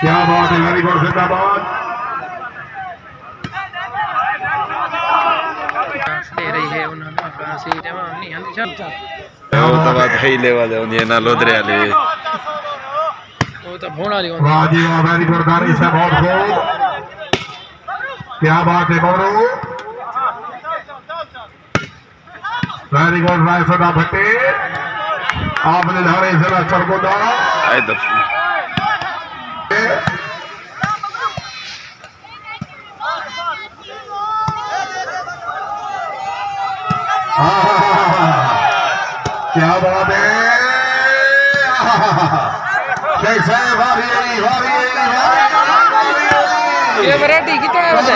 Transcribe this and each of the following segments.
क्या बात है, वेरी गुड, जिंदाबाद। दे रही है उन्होंने कासी जमा नहीं आंदी चल वो तो बात है लेवल है उन्हें ना लोदरे वाले वो तो भोना वाली होंदी। वाह जी वाह, वेरी गुड गाड़ी से, बहुत खूब। क्या बात है गौरव, वेरी गुड रायसदा भट्टी, आपने धारे जिला सरगोदा आए तो क्या बात है, शेख साहब ये वैरायटी कितना है बता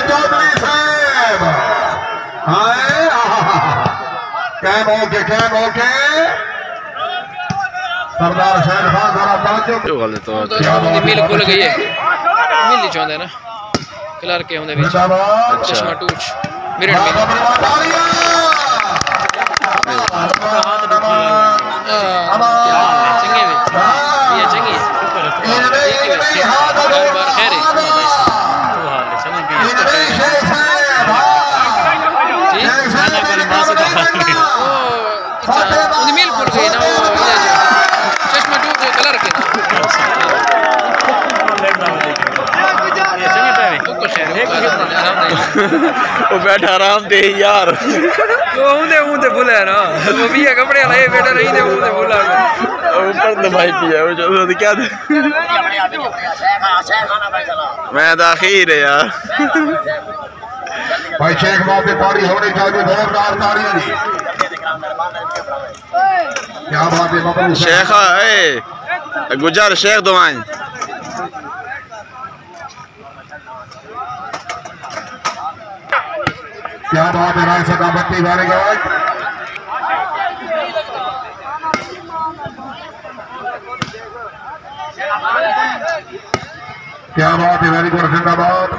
चौधरी साहब, क्या मौके सरदार शेर खान जरा ताजुब जो गलत तो मिल खुल गई है मिल ही चाहते ना खिलार के होंदे विच चश्मा टूच मिरर में चंगे वे ये चंगी बार खैर मिल खुल गई ना चश्मा टूच कलर के वो बैठा आराम दे यार वो मुंदे बुला ना वो भी ये कपड़े लाए बैठा नहीं दे मुंदे बुला ऊपर तो भाई पिया वो जो क्या मैं तो आखिर है यार भाई शेख मौके तारी होनी चाहिए, जोरदार तारी। क्या बात है बाबू शेख ए गुजर शेख दुआएं क्या बात है, रायसदा भट्टी, वेरी गुड। क्या बात है, वेरी गुड, जिंदाबाद।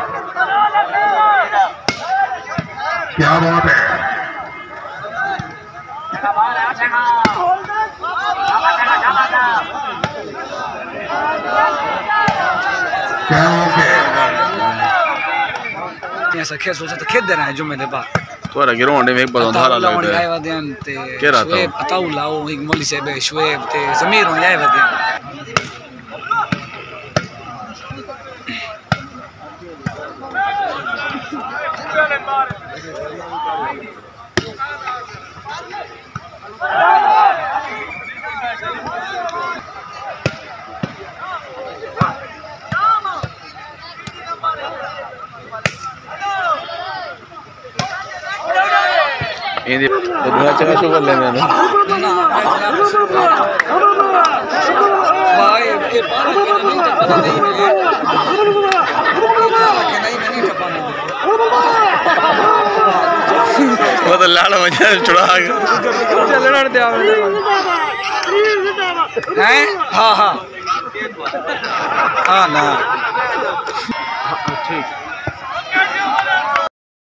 क्या बात है, क्या ओके ऐसा खेल सोचा तो खेल देना है जुम्मे के बाद तोरा गिरोंडे में एक बंधारा लगता है क्या रहता है अताउ लाओ एक मौली साहब शुएब ते जमीर हो जाए वदिया ini udah cakap syukur lah ni. वो तो लाल मजा चुरा चलना दे हैं हाँ हाँ हाँ ना ठीक